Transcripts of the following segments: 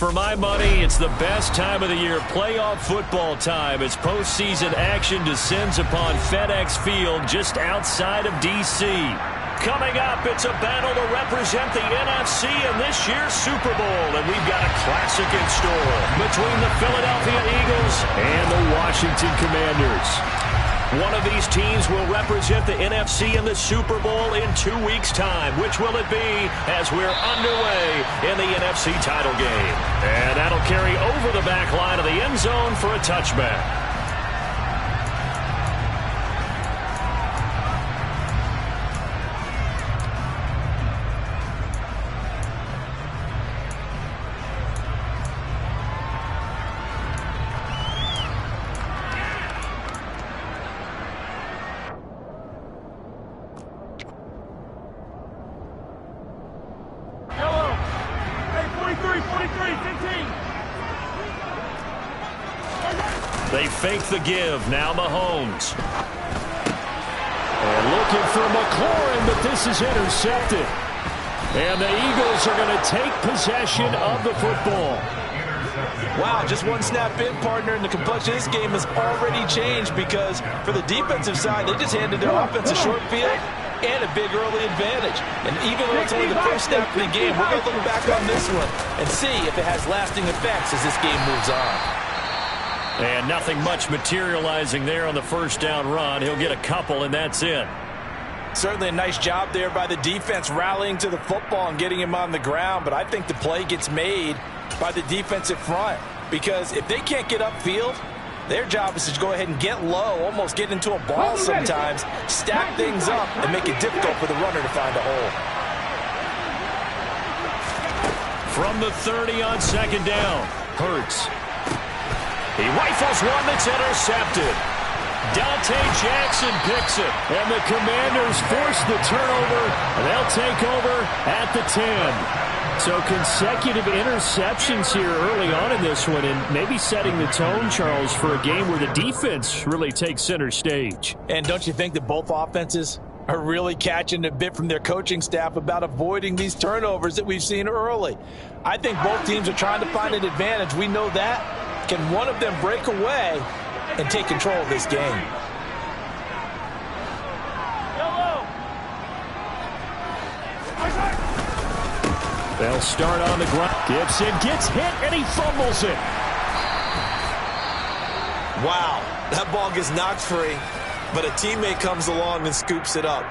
For my money, it's the best time of the year, playoff football time, as postseason action descends upon FedEx Field just outside of D.C. Coming up, it's a battle to represent the NFC in this year's Super Bowl, and we've got a classic in store between the Philadelphia Eagles and the Washington Commanders. One of these teams will represent the NFC in the Super Bowl in 2 weeks' time. Which will it be as we're underway in the NFC title game? And that'll carry over the back line of the end zone for a touchback. They fake the give. Now Mahomes. And looking for McLaurin, but this is intercepted. And the Eagles are going to take possession of the football. Wow, just one snap in, partner, and the complexion of this game has already changed because for the defensive side, they just handed their offense a short field and a big early advantage. And even though it's only the first snap of the game, we're going to look back on this one and see if it has lasting effects as this game moves on. And nothing much materializing there on the first down run. He'll get a couple, and that's it. Certainly a nice job there by the defense rallying to the football and getting him on the ground. But I think the play gets made by the defensive front because if they can't get upfield, their job is to go ahead and get low, almost get into a ball sometimes, stack things up, and make it difficult for the runner to find a hole. From the 30 on second down, Hurts. He rifles one that's intercepted. Dante Jackson picks it. And the Commanders force the turnover. And they'll take over at the 10. So consecutive interceptions here early on in this one. And maybe setting the tone, Charles, for a game where the defense really takes center stage. And don't you think that both offenses are really catching a bit from their coaching staff about avoiding these turnovers that we've seen early? I think both teams are trying to find an advantage. We know that. Can one of them break away and take control of this game? They'll start on the ground. Gibson gets hit, and he fumbles it. Wow, that ball gets knocked free, but a teammate comes along and scoops it up.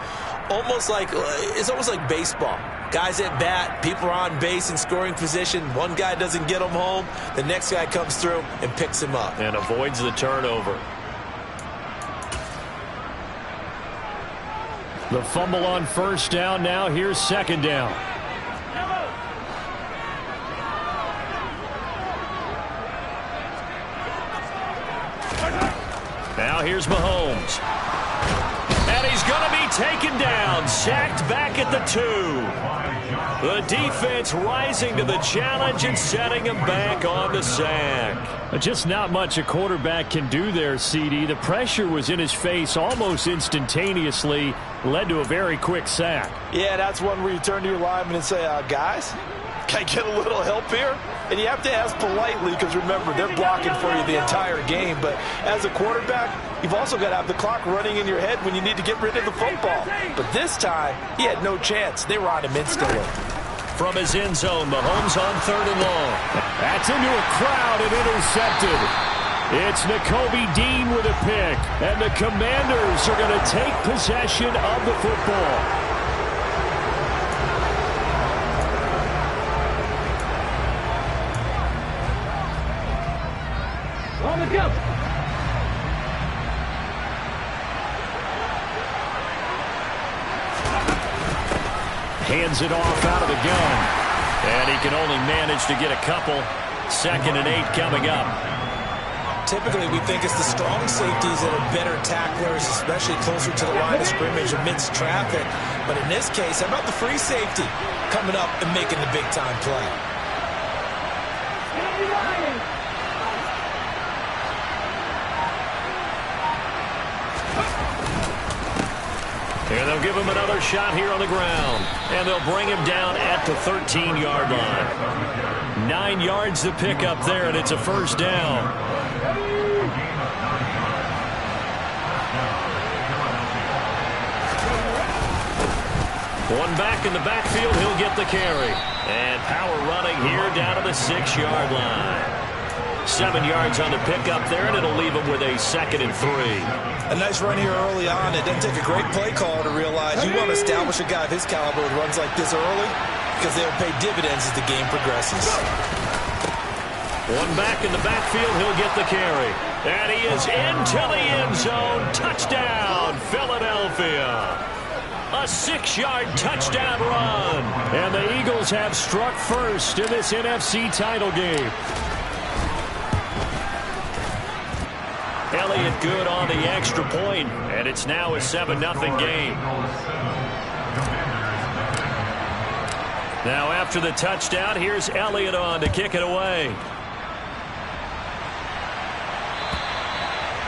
It's almost like baseball. Guys at bat, people are on base in scoring position. One guy doesn't get him home. The next guy comes through and picks him up. And avoids the turnover. The fumble on first down. Now here's second down. Now here's Mahomes. And he's going to be taken down. Sacked back at the 2. The defense rising to the challenge and setting him back on the sack. Just not much a quarterback can do there, CD. The pressure was in his face almost instantaneously. Led to a very quick sack. Yeah, that's one where you turn to your lineman and say, guys, can I get a little help here? And you have to ask politely because, remember, they're blocking for you the entire game. But as a quarterback, you've also got to have the clock running in your head when you need to get rid of the football. But this time, he had no chance. They were on him instantly. From his end zone, Mahomes on third and long. That's into a crowd and intercepted. It's Nakobe Dean with a pick. And the Commanders are going to take possession of the football. Go. Hands it off out of the gun. And he can only manage to get a couple. 2nd and 8 coming up. Typically, we think it's the strong safeties that are better tacklers, especially closer to the line of scrimmage amidst traffic. But in this case, how about the free safety coming up and making the big-time play? And they'll give him another shot here on the ground. And they'll bring him down at the 13-yard line. 9 yards to pick up there, and it's a first down. One back in the backfield, he'll get the carry. And power running here down to the 6-yard line. 7 yards on the pickup there, and it'll leave him with a 2nd and 3. A nice run here early on. It doesn't take a great play caller to realize you want to establish a guy of his caliber with runs like this early because they'll pay dividends as the game progresses. One back in the backfield, he'll get the carry. And he is into the end zone. Touchdown, Philadelphia. A 6-yard touchdown run. And the Eagles have struck first in this NFC title game. Elliott good on the extra point, and it's now a 7-0 game. Now after the touchdown, here's Elliott on to kick it away.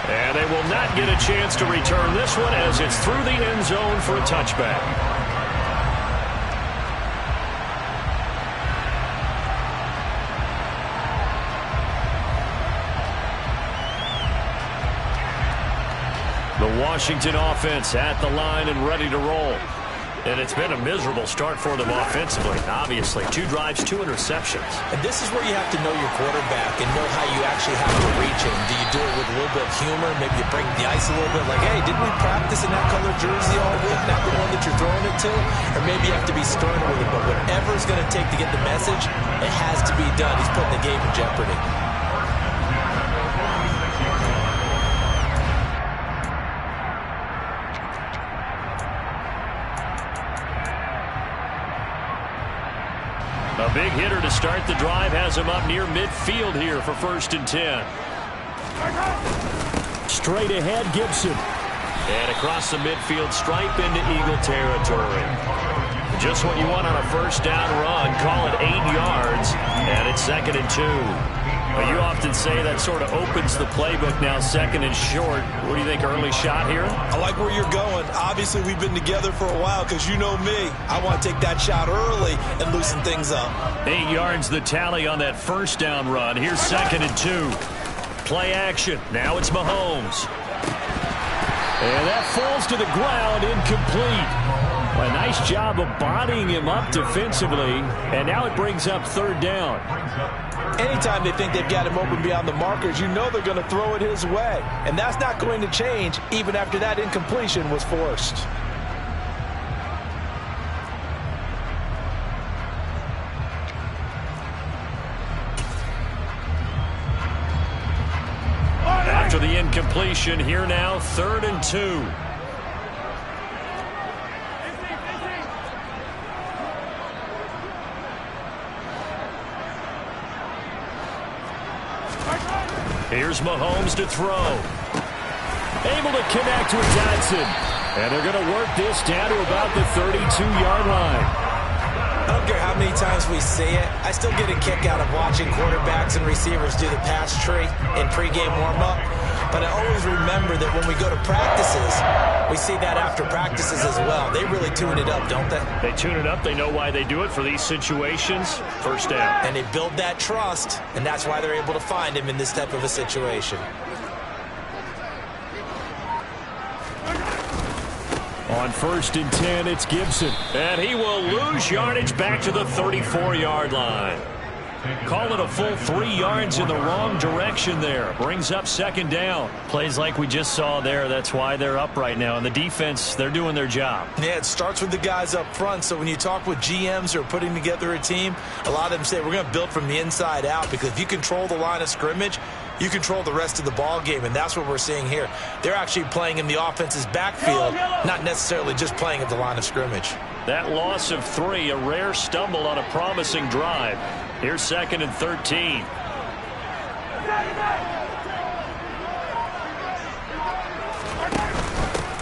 And they will not get a chance to return this one as it's through the end zone for a touchback. The Washington offense at the line and ready to roll. And it's been a miserable start for them offensively, obviously. 2 drives, 2 interceptions. And this is where you have to know your quarterback and know how you actually have to reach him. Do you do it with a little bit of humor? Maybe you break the ice a little bit, like, hey, didn't we practice in that color jersey all week? Not the one that you're throwing it to? Or maybe you have to be stern with it. But whatever it's going to take to get the message, it has to be done. He's putting the game in jeopardy. A big hitter to start the drive has him up near midfield here for 1st and 10. Straight ahead, Gibson. And across the midfield stripe into Eagle territory. Just what you want on a first down run. Call it 8 yards, and it's 2nd and 2. Well, you often say that sort of opens the playbook now, 2nd and short. What do you think, early shot here? I like where you're going. Obviously, we've been together for a while because you know me. I want to take that shot early and loosen things up. 8 yards the tally on that first down run. Here's 2nd and 2. Play action. Now it's Mahomes. And that falls to the ground, incomplete. A nice job of bodying him up defensively, and now it brings up 3rd down. Anytime they think they've got him open beyond the markers, you know they're going to throw it his way. And that's not going to change even after that incompletion was forced. After the incompletion, here now, 3rd and 2. Here's Mahomes to throw. Able to connect with Johnson. And they're going to work this down to about the 32-yard line. I don't care how many times we see it. I still get a kick out of watching quarterbacks and receivers do the pass tree in pregame warm-up. But I always remember that when we go to practices, we see that after practices as well. They really tune it up, don't they? They tune it up. They know why they do it for these situations. First down. And they build that trust, and that's why they're able to find him in this type of a situation. On 1st and 10, it's Gibson. And he will lose yardage back to the 34-yard line. Call it a full 3 yards in the wrong direction there. Brings up 2nd down. Plays like we just saw there. That's why they're up right now. And the defense, they're doing their job. Yeah, it starts with the guys up front. So when you talk with GMs who are putting together a team, a lot of them say we're going to build from the inside out, because if you control the line of scrimmage, you control the rest of the ball game, and that's what we're seeing here. They're actually playing in the offense's backfield, not necessarily just playing at the line of scrimmage. That loss of 3, a rare stumble on a promising drive. Here's 2nd and 13.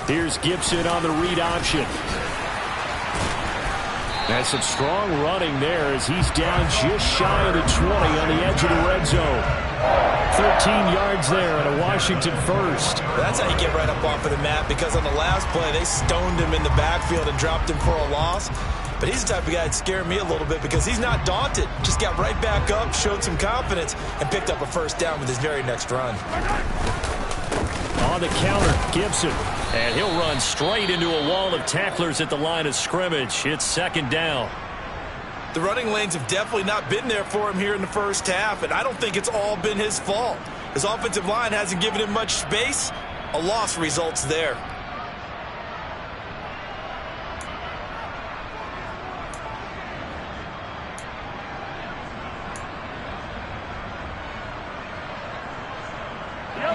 Here's Gibson on the read option. And some strong running there as he's down just shy of the 20 on the edge of the red zone. 13 yards there and a Washington first. That's how you get right up off of the mat, because on the last play, they stoned him in the backfield and dropped him for a loss. But he's the type of guy that scared me a little bit because he's not daunted. Just got right back up, showed some confidence, and picked up a first down with his very next run. On the counter, Gibson. And he'll run straight into a wall of tacklers at the line of scrimmage. It's second down. The running lanes have definitely not been there for him here in the first half, and I don't think it's all been his fault. His offensive line hasn't given him much space. A loss results there.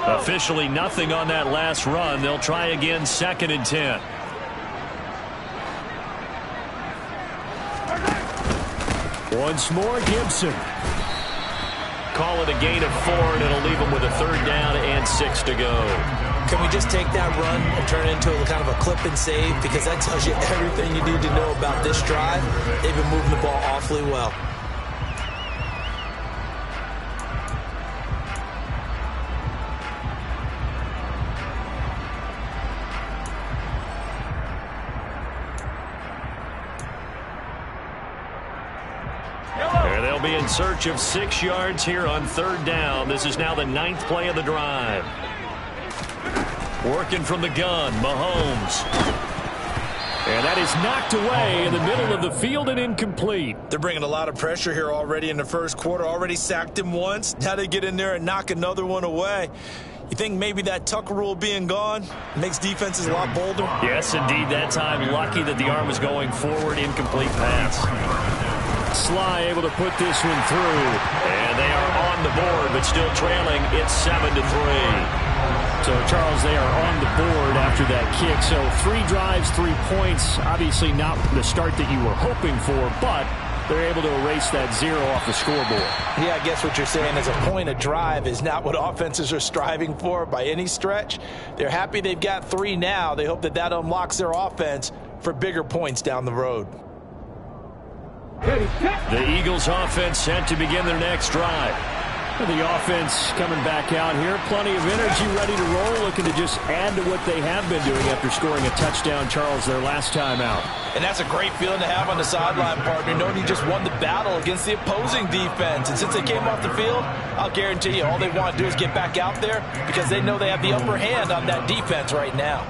Officially nothing on that last run. They'll try again, second and 10. Once more, Gibson. Call it a gain of 4, and it'll leave them with a third down and 6 to go. Can we just take that run and turn it into kind of a clip and save? Because that tells you everything you need to know about this drive. They've been moving the ball awfully well. Be in search of 6 yards here on third down. This is now the 9th play of the drive. Working from the gun, Mahomes. And that is knocked away in the middle of the field and incomplete. They're bringing a lot of pressure here already in the first quarter. Already sacked him once. Now they get in there and knock another one away. You think maybe that Tucker rule being gone makes defenses a lot bolder? Yes, indeed. That time, lucky that the arm was going forward. Incomplete pass. Sly able to put this one through. And they are on the board, but still trailing. It's 7-3. So, Charles, they are on the board after that kick. So, 3 drives, 3 points. Obviously not the start that you were hoping for, but they're able to erase that 0 off the scoreboard. Yeah, I guess what you're saying is a point a drive is not what offenses are striving for by any stretch. They're happy they've got 3 now. They hope that unlocks their offense for bigger points down the road. The Eagles offense set to begin their next drive. The offense coming back out here. Plenty of energy, ready to roll, looking to just add to what they have been doing after scoring a touchdown, Charles, their last time out. And that's a great feeling to have on the sideline, partner, knowing you just won the battle against the opposing defense. And since they came off the field, I'll guarantee you all they want to do is get back out there because they know they have the upper hand on that defense right now.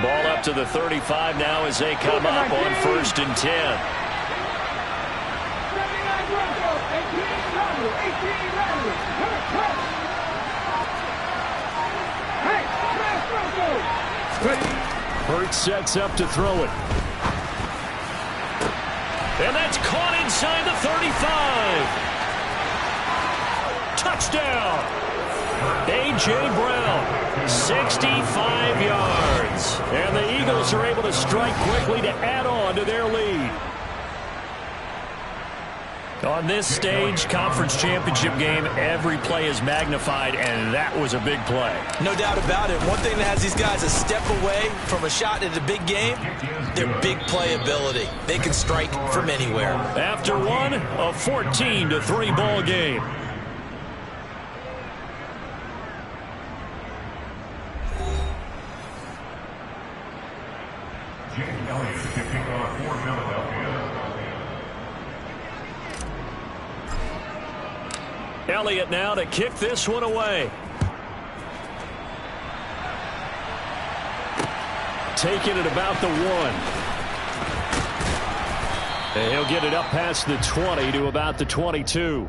Ball up to the 35 now as they come up on 1st and 10. Hurts sets up to throw it. And that's caught inside the 35. Touchdown. A.J. Brown, 65 yards. And the Eagles are able to strike quickly to add on to their lead. On this stage, conference championship game, every play is magnified, and that was a big play. No doubt about it. One thing that has these guys a step away from a shot at a big game, their big play ability. They can strike from anywhere. After one, a 14-3 ball game. Elliott now to kick this one away. Taking it about the 1. And he'll get it up past the 20 to about the 22.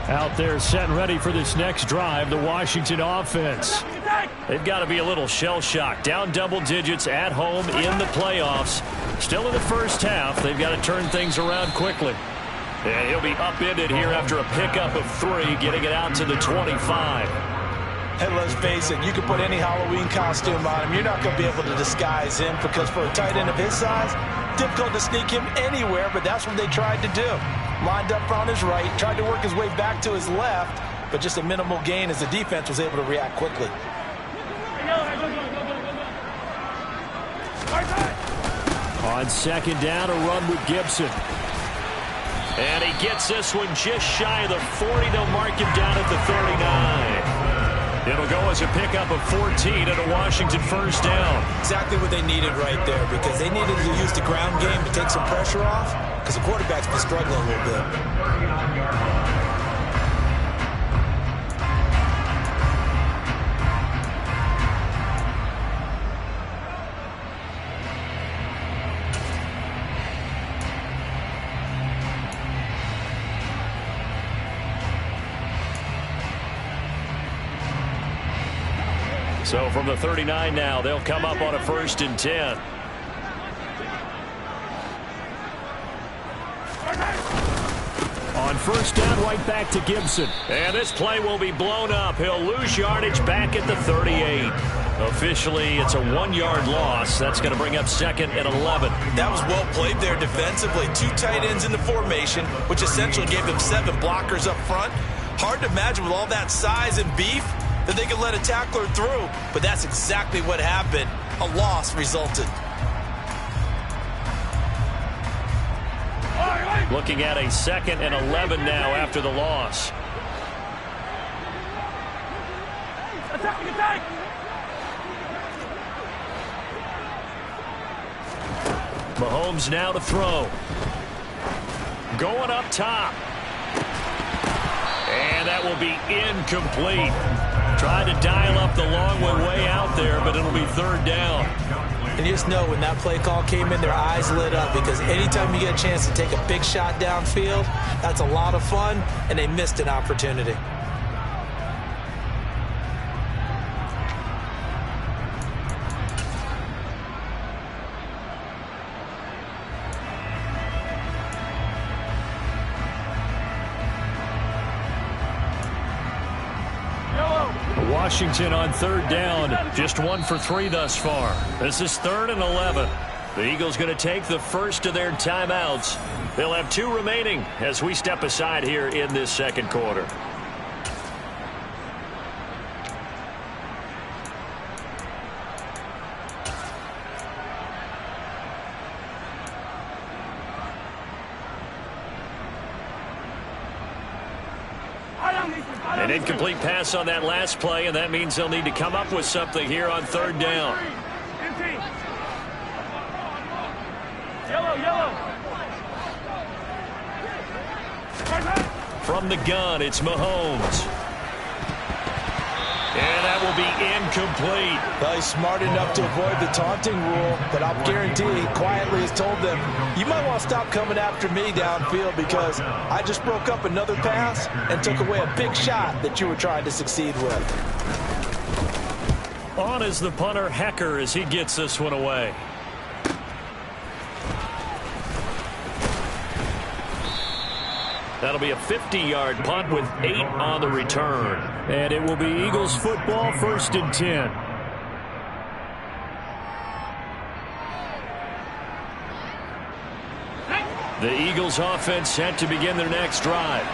Out there set and ready for this next drive, the Washington offense. They've got to be a little shell-shocked. Down double digits at home in the playoffs. Still in the first half. They've got to turn things around quickly. And he'll be upended here after a pickup of 3, getting it out to the 25. And let's face it, you can put any Halloween costume on him. You're not going to be able to disguise him because for a tight end of his size, difficult to sneak him anywhere, but that's what they tried to do. Lined up on his right, tried to work his way back to his left, but just a minimal gain as the defense was able to react quickly. On second down, a run with Gibson. And he gets this one just shy of the 40. They'll mark him down at the 39. It'll go as a pickup of 14 and a Washington first down. Exactly what they needed right there, because they needed to use the ground game to take some pressure off, because the quarterback's been struggling a little bit. So from the 39 now, they'll come up on a 1st and 10. On first down, right back to Gibson. And this play will be blown up. He'll lose yardage back at the 38. Officially, it's a 1-yard loss. That's going to bring up 2nd and 11. That was well played there defensively. 2 tight ends in the formation, which essentially gave them 7 blockers up front. Hard to imagine with all that size and beef that they could let a tackler through, but that's exactly what happened. A loss resulted. Looking at a 2nd and 11 now after the loss. Mahomes now to throw. Going up top. And that will be incomplete. Tried to dial up the long one way out there, but it'll be 3rd down. And you just know when that play call came in, their eyes lit up, because anytime you get a chance to take a big shot downfield, that's a lot of fun, and they missed an opportunity. Washington on 3rd down, just 1 for 3 thus far. This is 3rd and 11. The Eagles going to take the first of their timeouts. They'll have 2 remaining as we step aside here in this 2nd quarter. An incomplete pass on that last play, and that means they'll need to come up with something here on 3rd down. From the gun, it's Mahomes. And that will be incomplete. Well, he's smart enough to avoid the taunting rule, but I'll guarantee he quietly has told them, you might want to stop coming after me downfield, because I just broke up another pass and took away a big shot that you were trying to succeed with. On is the punter, Hecker, as he gets this one away. That'll be a 50-yard punt with 8 on the return. And it will be Eagles football, 1st and 10. The Eagles offense set to begin their next drive.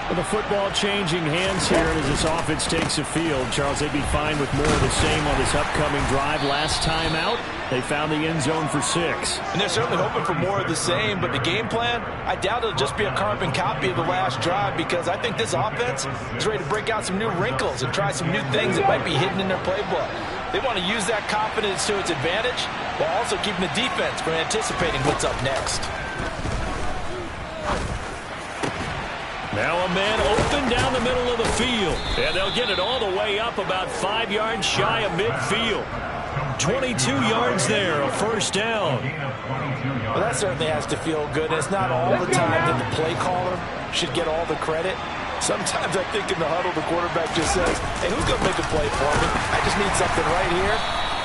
With the football changing hands here as this offense takes the field. Charles, they'd be fine with more of the same on this upcoming drive. Last time out, they found the end zone for 6. And they're certainly hoping for more of the same, but the game plan, I doubt it'll just be a carbon copy of the last drive, because I think this offense is ready to break out some new wrinkles and try some new things that might be hidden in their playbook. They want to use that confidence to its advantage while also keeping the defense from anticipating what's up next. Now a man open down the middle of the field. And they'll get it all the way up about 5 yards shy of midfield. 22 yards there, a first down. Well, that certainly has to feel good. It's not all the time that the play caller should get all the credit. Sometimes I think in the huddle, the quarterback just says, hey, who's going to make a play for me? I just need something right here.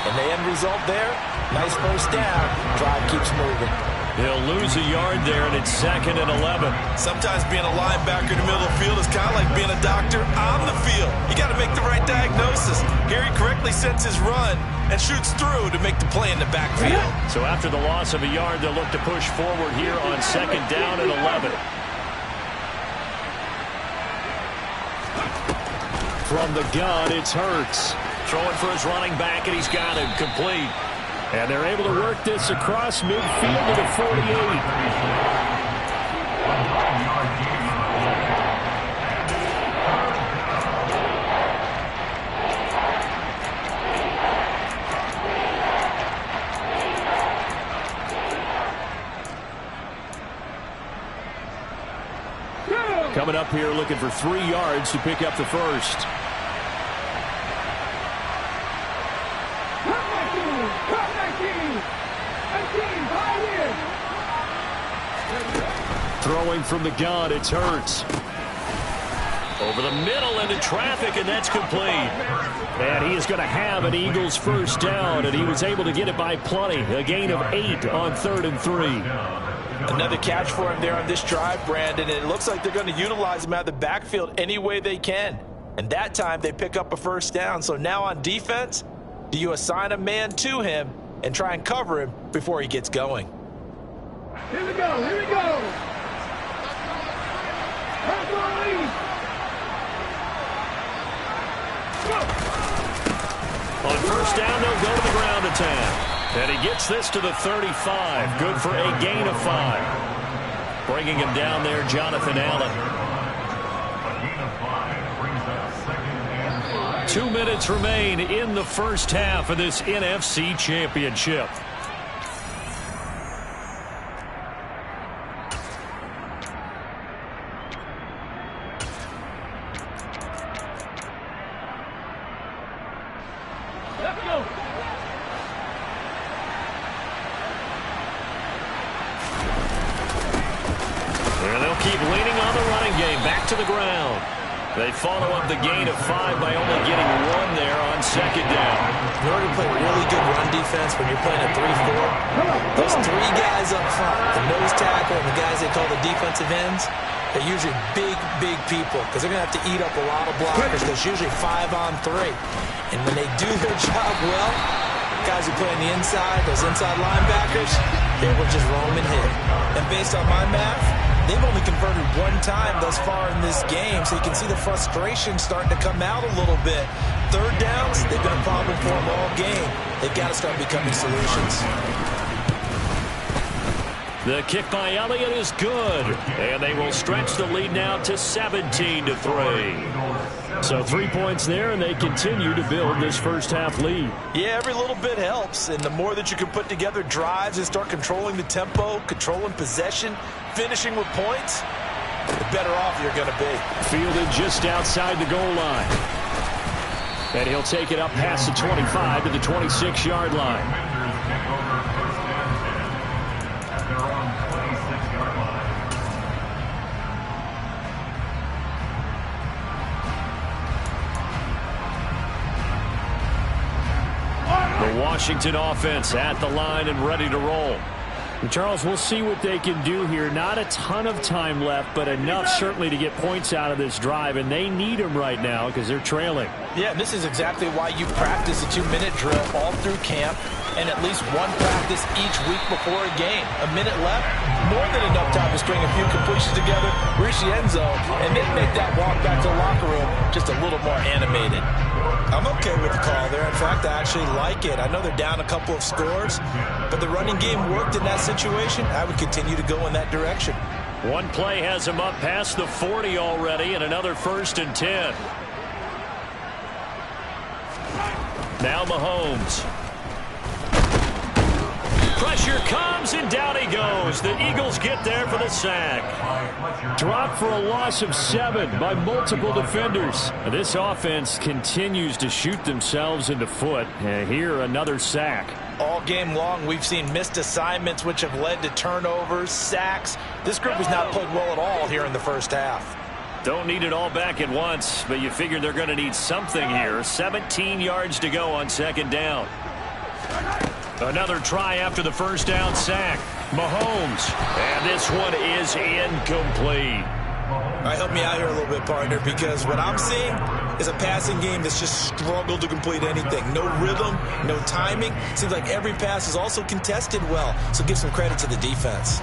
And the end result there, Nice first down. Drive keeps moving. He'll lose a yard there, and it's 2nd and 11. Sometimes being a linebacker in the middle of the field is kind of like being a doctor on the field. You got to make the right diagnosis. Here he correctly sets his run and shoots through to make the play in the backfield. So after the loss of a yard, they'll look to push forward here on 2nd down and 11. From the gun, it's Hurts. Throwing for his running back, and he's got him complete. And they're able to work this across midfield to the 48. Coming up here looking for 3 yards to pick up the first. Throwing from the gun, it's Hurts. Over the middle into traffic, and that's complete. And he is going to have an Eagles first down, and he was able to get it by plenty. A gain of 8 on 3rd and 3. Another catch for him there on this drive, Brandon, and it looks like they're going to utilize him out of the backfield any way they can. And that time they pick up a first down. So now on defense, do you assign a man to him and try and cover him before he gets going? Here we go, here we go. On first down, they'll go to the ground attack. And he gets this to the 35. Good for a gain of 5. Bringing him down there, Jonathan Allen. 2 minutes remain in the first half of this NFC Championship. They follow up the gain of 5 by only getting 1 there on 2nd down. In order to play really good run defense when you're playing a 3-4, those 3 guys up front, the nose tackle and the guys they call the defensive ends, they're usually big people because they're going to have to eat up a lot of blockers because it's usually 5 on 3. And when they do their job well, guys who play on the inside, those inside linebackers, they will just roam and hit. And based on my math, they've only converted 1 time thus far in this game, so you can see the frustration starting to come out a little bit. 3rd downs, they've been a problem for them all game. They've got to start becoming solutions. The kick by Elliott is good, and they will stretch the lead now to 17-3. So 3 points there, and they continue to build this first half lead. Yeah, every little bit helps, and the more that you can put together drives and start controlling the tempo, controlling possession, finishing with points, the better off you're going to be. Fielded just outside the goal line. And he'll take it up past the 25 to the 26-yard line. The Washington offense at the line and ready to roll. And Charles, we'll see what they can do here. Not a ton of time left, but enough certainly to get points out of this drive, and they need them right now because they're trailing. Yeah, this is exactly why you practice a 2-minute drill all through camp and at least 1 practice each week before a game. A minute left, more than enough time to string a few completions together, reach the end zone, and then make that walk back to the locker room just a little more animated. I'm okay with the call there. In fact, I actually like it. I know they're down a couple of scores, but the running game worked in that situation. I would continue to go in that direction. 1 play has him up past the 40 already, and another 1st and 10. Now Mahomes. Pressure comes, and down he goes. The Eagles get there for the sack. Dropped for a loss of 7 by multiple defenders. This offense continues to shoot themselves in the foot. And here, another sack. All game long, we've seen missed assignments, which have led to turnovers, sacks. This group has not played well at all here in the first half. Don't need it all back at once, but you figure they're going to need something here. 17 yards to go on 2nd down. Another try after the first down sack. Mahomes. And this one is incomplete. All right, help me out here a little bit, partner, because what I'm seeing is a passing game that's just struggled to complete anything. No rhythm, no timing. Seems like every pass is also contested well, so give some credit to the defense.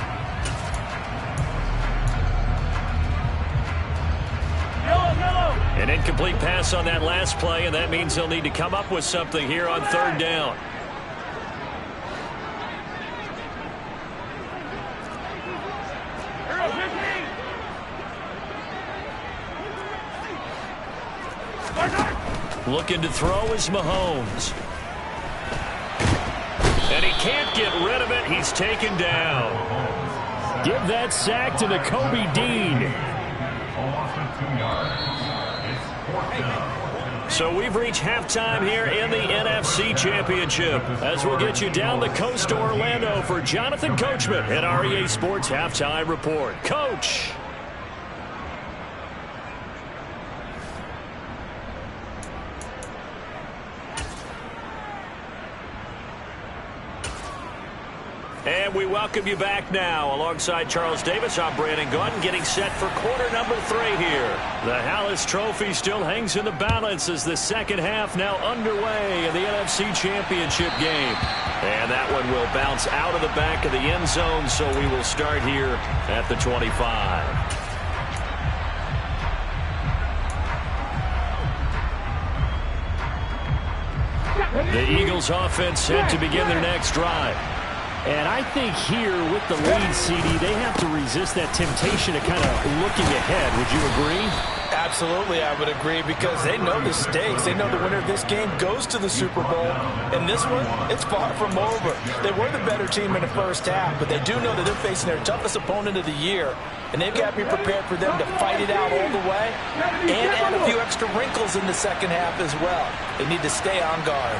An incomplete pass on that last play, and that means they'll need to come up with something here on third down. Looking to throw is Mahomes. And he can't get rid of it. He's taken down. Give that sack to Kobe Dean. So we've reached halftime here in the NFC Championship, as we'll get you down the coast to Orlando for Jonathan Coachman at REA Sports Halftime Report. Coach. And we welcome you back now. Alongside Charles Davis, I'm Brandon Gunn, getting set for quarter number 3 here. The Hallis Trophy still hangs in the balance as the second half now underway in the NFC Championship game. And that one will bounce out of the back of the end zone, so we will start here at the 25. The Eagles offense set to begin their next drive. And I think here with the lead, CD, they have to resist that temptation of kind of looking ahead. Would you agree? Absolutely, I would agree, because they know the stakes. They know the winner of this game goes to the Super Bowl. And this one, it's far from over. They were the better team in the first half, but they do know that they're facing their toughest opponent of the year. And they've got to be prepared for them to fight it out all the way and add a few extra wrinkles in the second half as well. They need to stay on guard.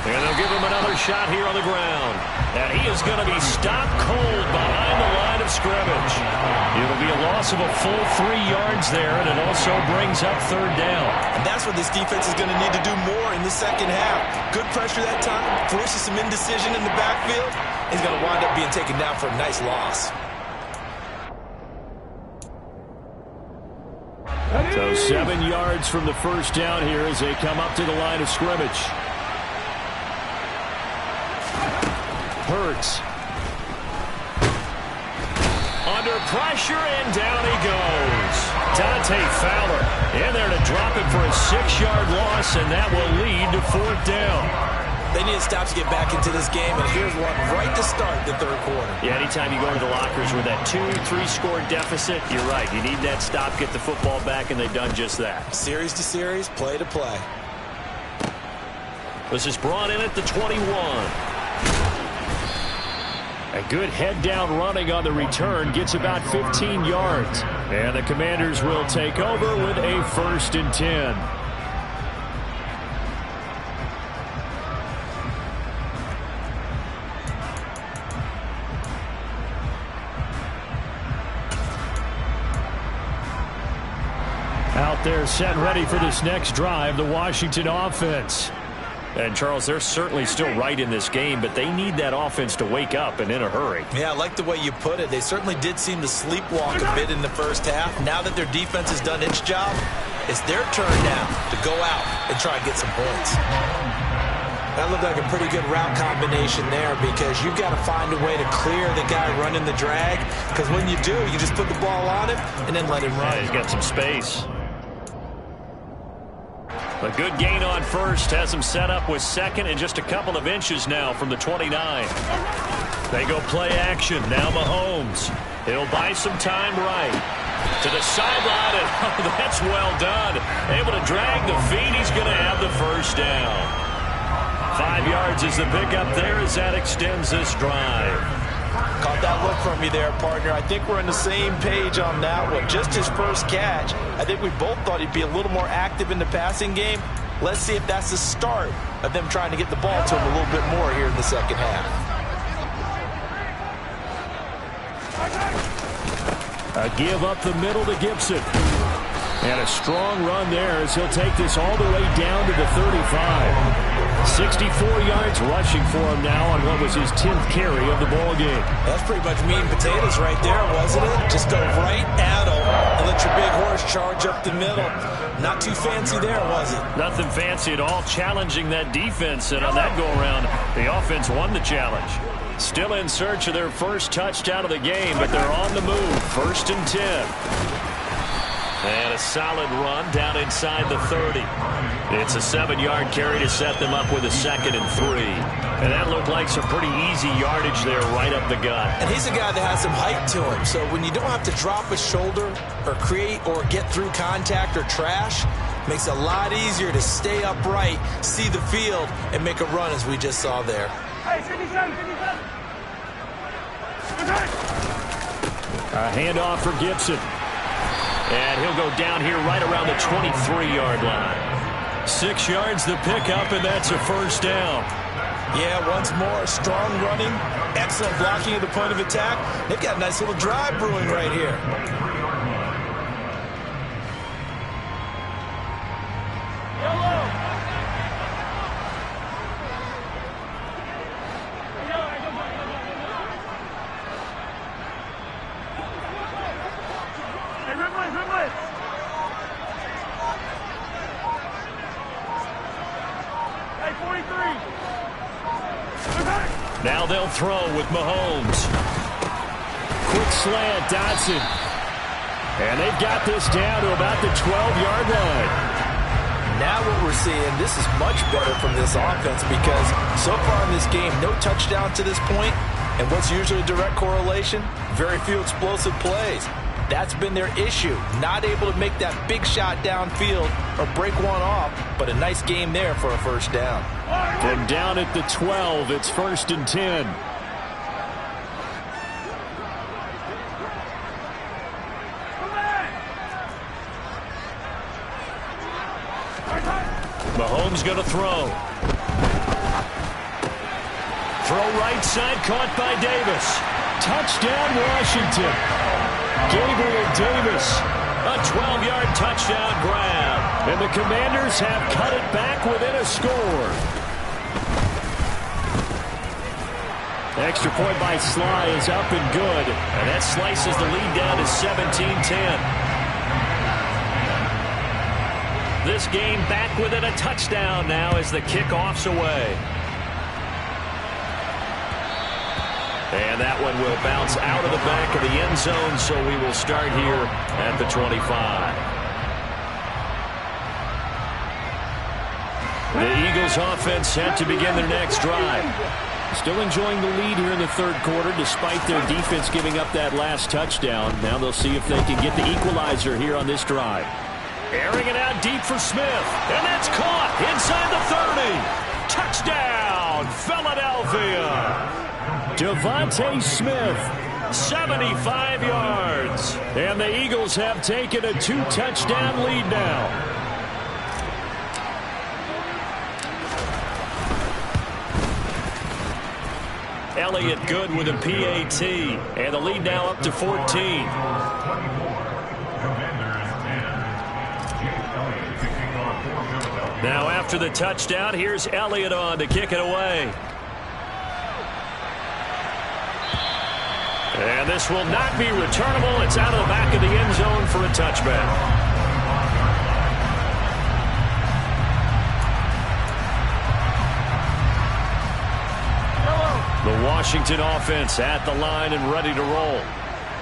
And they'll give him another shot here on the ground. And he is going to be stopped cold behind the line of scrimmage. It'll be a loss of a full 3 yards there, and it also brings up third down. And that's what this defense is going to need to do more in the second half. Good pressure that time, forces some indecision in the backfield. He's going to wind up being taken down for a nice loss. So 7 yards from the first down here as they come up to the line of scrimmage. Hurts. Under pressure, and down he goes. Dante Fowler in there to drop it for a 6-yard loss, and that will lead to fourth down. They need to stop to get back into this game, and here's one right to start the third quarter. Yeah, anytime you go to the lockers with that 2-3-score deficit, you're right. You need that stop, get the football back, and they've done just that. Series to series, play to play. This is brought in at the 21. A good head-down running on the return, gets about 15 yards. And the Commanders will take over with a 1st and 10. Out there set ready for this next drive, the Washington offense. And, Charles, they're certainly still right in this game, but they need that offense to wake up and in a hurry. Yeah, I like the way you put it. They certainly did seem to sleepwalk a bit in the first half. Now that their defense has done its job, it's their turn now to go out and try and get some points. That looked like a pretty good route combination there, because you've got to find a way to clear the guy running the drag, because when you do, you just put the ball on him and then let him run. Yeah, he's got some space. A good gain on first has him set up with second and just a couple of inches now from the 29. They go play action. Now Mahomes. He'll buy some time right. To the sideline, and oh, that's well done. Able to drag the feet. He's going to have the first down. 5 yards is the pickup there as that extends this drive. Caught that look from you there, partner. I think we're on the same page on that one. Just his first catch. I think we both thought he'd be a little more active in the passing game. Let's see if that's the start of them trying to get the ball to him a little bit more here in the second half. A give up the middle to Gibson. And a strong run there as he'll take this all the way down to the 35. 64 yards rushing for him now on what was his 10th carry of the ball game. That's pretty much meat and potatoes right there, wasn't it? Just go right at him and let your big horse charge up the middle. Not too fancy there, was it? Nothing fancy at all, challenging that defense. And on that go-around, the offense won the challenge. Still in search of their first touchdown of the game, but they're on the move. 1st and 10. And a solid run down inside the 30. It's a 7-yard carry to set them up with a 2nd and 3. And that looked like some pretty easy yardage there right up the gut. And he's a guy that has some height to him. So when you don't have to drop a shoulder or create or get through contact or trash, makes it a lot easier to stay upright, see the field, and make a run as we just saw there. Hey, 57, 57. A handoff for Gibson. And he'll go down here right around the 23-yard line. 6 yards the pickup, and that's a 1st down. Yeah, once more, strong running, excellent blocking at the point of attack. They've got a nice little drive brewing right here. Now they'll throw with Mahomes. Quick slant, Dotson. And they've got this down to about the 12-yard line. Now what we're seeing, this is much better from this offense because so far in this game, no touchdown to this point. And what's usually a direct correlation? Very few explosive plays. That's been their issue. Not able to make that big shot downfield or break one off, but a nice game there for a 1st down. From down at the 12, it's 1st and 10. Mahomes going to throw. Throw right side, caught by Davis. Touchdown, Washington. Gabriel Davis, a 12-yard touchdown grab. And the Commanders have cut it back within a score. Extra point by Sly is up and good. And that slices the lead down to 17-10. This game back within a touchdown now as the kickoff's away. And that one will bounce out of the back of the end zone, so we will start here at the 25. The Eagles offense set to begin their next drive. Still enjoying the lead here in the 3rd quarter despite their defense giving up that last touchdown. Now they'll see if they can get the equalizer here on this drive. Airing it out deep for Smith. And that's caught inside the 30. Touchdown, Philadelphia. Devontae Smith, 75 yards. And the Eagles have taken a 2-touchdown lead now. Elliott good with a PAT. And the lead now up to 14. Now after the touchdown, here's Elliott on to kick it away. And this will not be returnable. It's out of the back of the end zone for a touchback. The Washington offense at the line and ready to roll.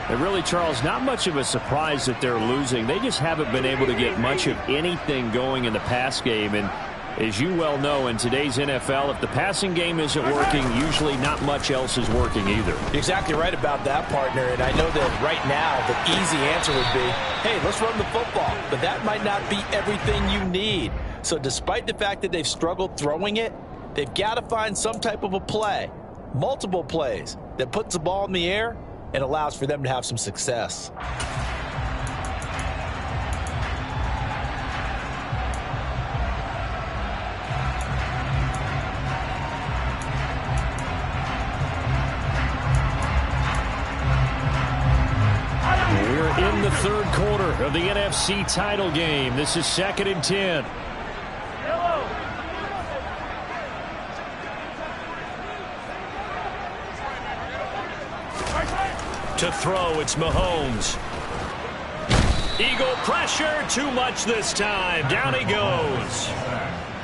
And really, Charles, not much of a surprise that they're losing. They just haven't been able to get much of anything going in the pass game. And as you well know, in today's NFL, if the passing game isn't working, usually not much else is working either. You're exactly right about that, partner. And I know that right now the easy answer would be, hey, let's run the football. But that might not be everything you need. So despite the fact that they've struggled throwing it, they've got to find some type of a play, multiple plays, that puts the ball in the air and allows for them to have some success. We're in the third quarter of the NFC title game. This is 2nd and 10. To throw, it's Mahomes. Eagle pressure, too much this time. Down he goes.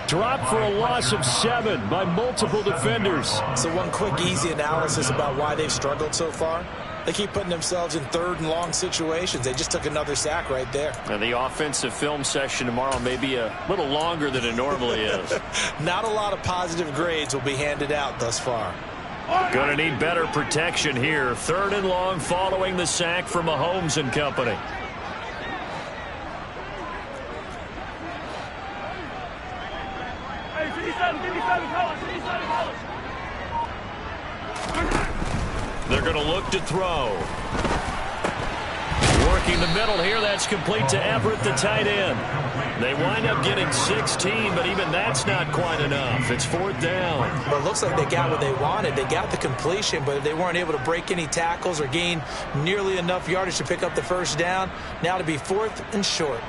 Dropped for a loss of 7 by multiple defenders. So one quick, easy analysis about why they've struggled so far. They keep putting themselves in 3rd and long situations. They just took another sack right there. And the offensive film session tomorrow may be a little longer than it normally is. Not a lot of positive grades will be handed out thus far. Going to need better protection here. 3rd and long following the sack from Mahomes and company. They're going to look to throw. Working the middle here. That's complete to Everett, the tight end. They wind up getting 16, but even that's not quite enough. It's 4th down. Well, it looks like they got what they wanted. They got the completion, but they weren't able to break any tackles or gain nearly enough yardage to pick up the 1st down. Now to be 4th and short.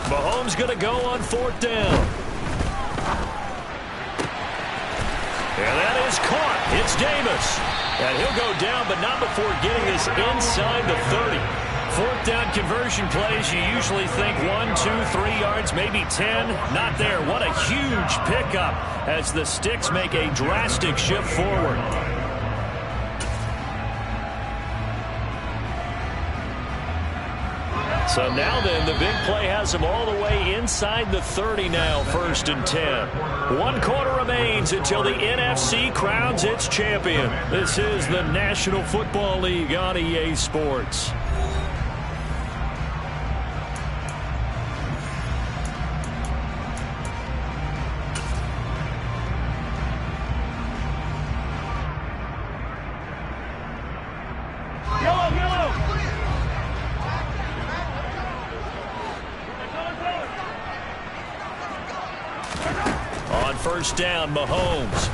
Mahomes going to go on 4th down. And that is caught. It's Davis. And he'll go down, but not before getting this inside the 30. 4th down conversion plays, you usually think 1, 2, 3 yards, maybe 10. Not there. What a huge pickup as the Sticks make a drastic shift forward. So now then, the big play has them all the way inside the 30 now, 1st and 10. 1 quarter remains until the NFC crowns its champion. This is the National Football League on EA Sports. On 1st down, Mahomes.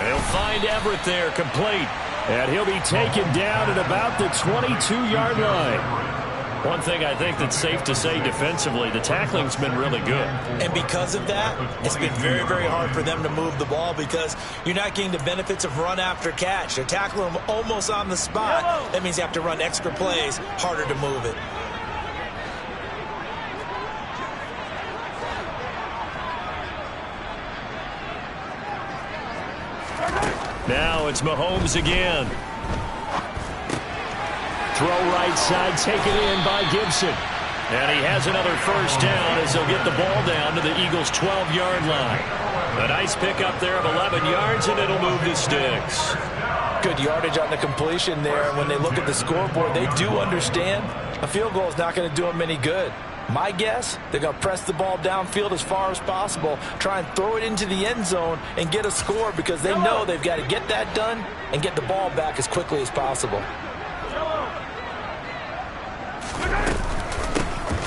He'll find Everett there, complete. And he'll be taken down at about the 22-yard line. One thing I think that's safe to say defensively, the tackling's been really good. And because of that, it's been very, very hard for them to move the ball because you're not getting the benefits of run after catch. They're tackling them almost on the spot. That means you have to run extra plays, harder to move it. Now it's Mahomes again. Throw right side, taken in by Gibson. And he has another 1st down as they'll get the ball down to the Eagles' 12-yard line. A nice pickup there of 11 yards, and it'll move the Sticks. Good yardage on the completion there. And when they look at the scoreboard, they do understand a field goal is not going to do them any good. My guess, they're going to press the ball downfield as far as possible, try and throw it into the end zone and get a score because they know they've got to get that done and get the ball back as quickly as possible.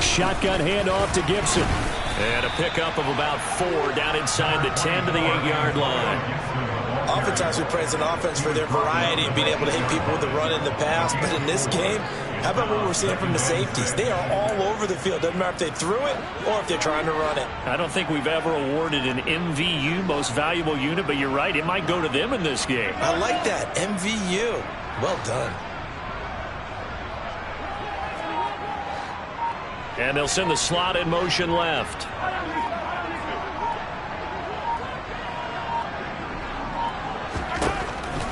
Shotgun handoff to Gibson. And a pickup of about 4 down inside the 10 to the 8-yard line. Oftentimes we praise an offense for their variety and being able to hit people with the run in the pass. But in this game, how about what we're seeing from the safeties? They are all over the field. Doesn't matter if they threw it or if they're trying to run it. I don't think we've ever awarded an MVU, most valuable unit, but you're right. It might go to them in this game. I like that. MVU. Well done. And they'll send the slot in motion left.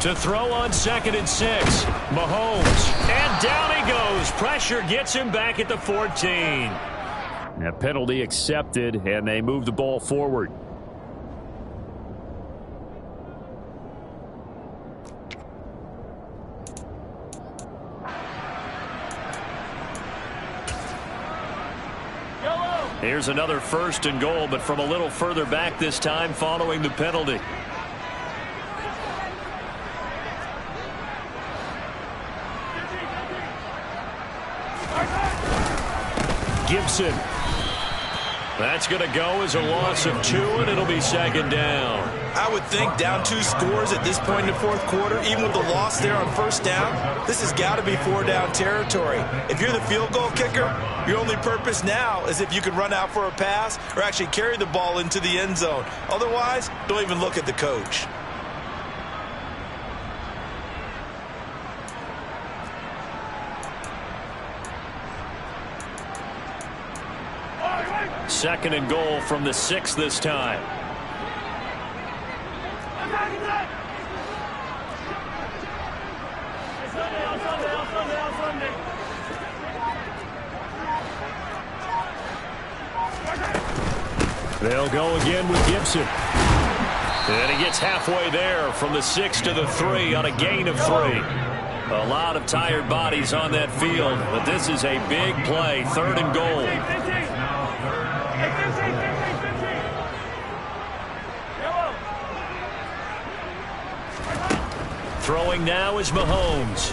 To throw on 2nd and 6. Mahomes. And down he goes. Pressure gets him back at the 14. A penalty accepted, and they move the ball forward. Here's another 1st and goal, but from a little further back this time following the penalty. Gibson. That's going to go as a loss of 2, and it'll be 2nd down. I would think down 2 scores at this point in the 4th quarter, even with the loss there on 1st down, this has got to be 4-down territory. If you're the field goal kicker, your only purpose now is if you can run out for a pass or actually carry the ball into the end zone. Otherwise, don't even look at the coach. Second and goal from the 6 this time. They'll go again with Gibson. And he gets halfway there from the 6 to the 3 on a gain of 3. A lot of tired bodies on that field, but this is a big play. 3rd and goal. Throwing now is Mahomes.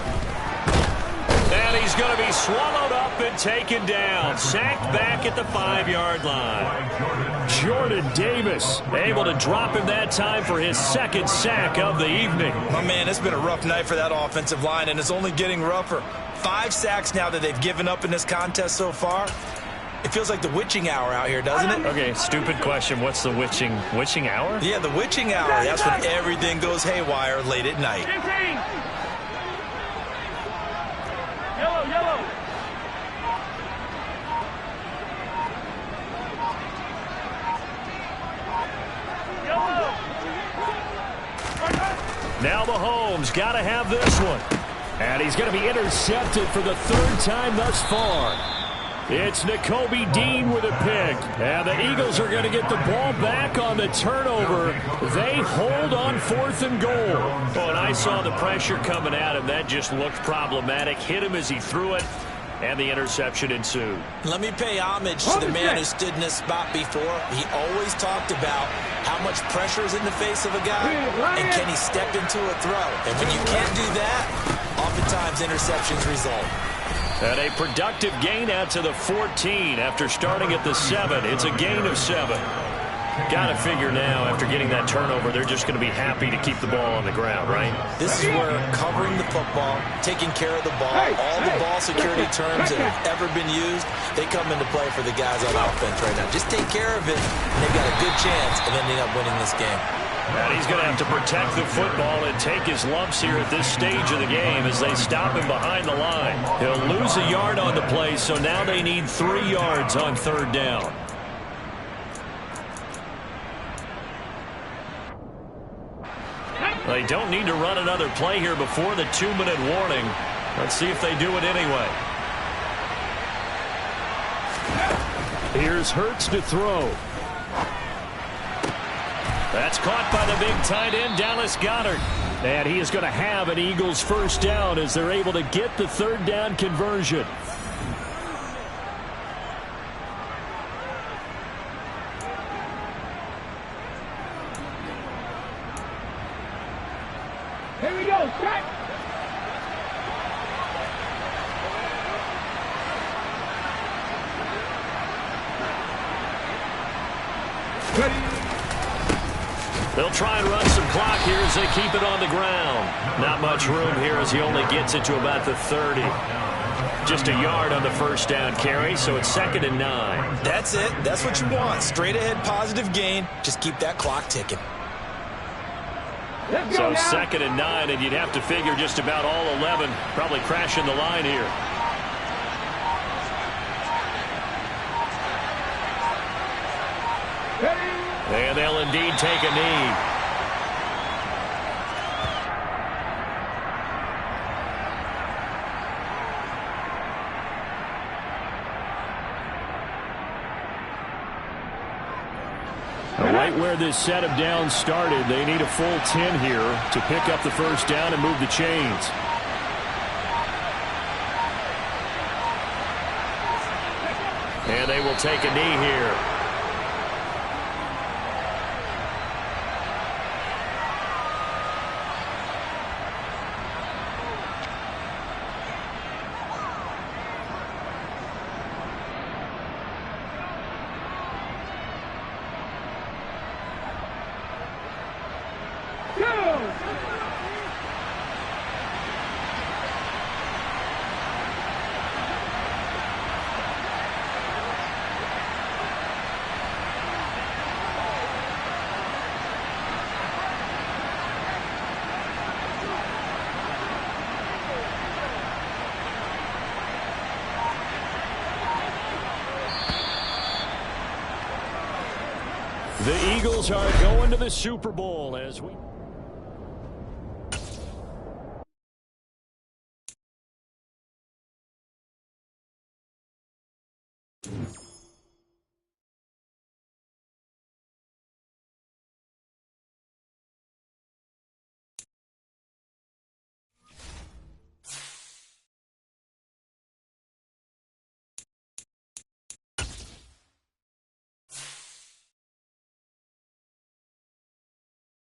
And he's going to be swallowed up and taken down. Sacked back at the 5-yard line. Jordan Davis able to drop him that time for his 2nd sack of the evening. Oh, man, it's been a rough night for that offensive line, and it's only getting rougher. 5 sacks now that they've given up in this contest so far. It feels like the witching hour out here, doesn't it? Okay, stupid question. What's the witching hour? Yeah, the witching hour. That's when everything goes haywire late at night. Yellow. Now Mahomes got to have this one. And he's going to be intercepted for the 3rd time thus far. It's Nakobe Dean with a pick. And the Eagles are going to get the ball back on the turnover. They hold on 4th and goal. Oh, and I saw the pressure coming at him. That just looked problematic. Hit him as he threw it, and the interception ensued. Let me pay homage to the man who stood in this spot before. He always talked about how much pressure is in the face of a guy, and can he step into a throw. And when you can't do that, oftentimes interceptions result. And a productive gain out to the 14 after starting at the 7. It's a gain of 7. Got to figure now, after getting that turnover, they're just going to be happy to keep the ball on the ground, right? This is where covering the football, taking care of the ball, all the ball security terms that have ever been used, they come into play for the guys on offense right now. Just take care of it, and they've got a good chance of ending up winning this game. And he's going to have to protect the football and take his lumps here at this stage of the game as they stop him behind the line. He'll lose a yard on the play, so now they need 3 yards on 3rd down. They don't need to run another play here before the 2-minute warning. Let's see if they do it anyway. Here's Hurts to throw. That's caught by the big tight end, Dallas Goedert. And he is going to have an Eagles 1st down as they're able to get the 3rd down conversion. Here we go, strike. They'll try and run some clock here as they keep it on the ground. Not much room here as he only gets it to about the 30. Just a yard on the 1st down carry, so it's 2nd and 9. That's it. That's what you want. Straight ahead positive gain. Just keep that clock ticking. So 2nd and 9, and you'd have to figure just about all 11 probably crashing the line here. And they'll indeed take a knee. Right where this set of downs started, they need a full 10 here to pick up the 1st down and move the chains. And they will take a knee here. The Eagles are going to the Super Bowl as we...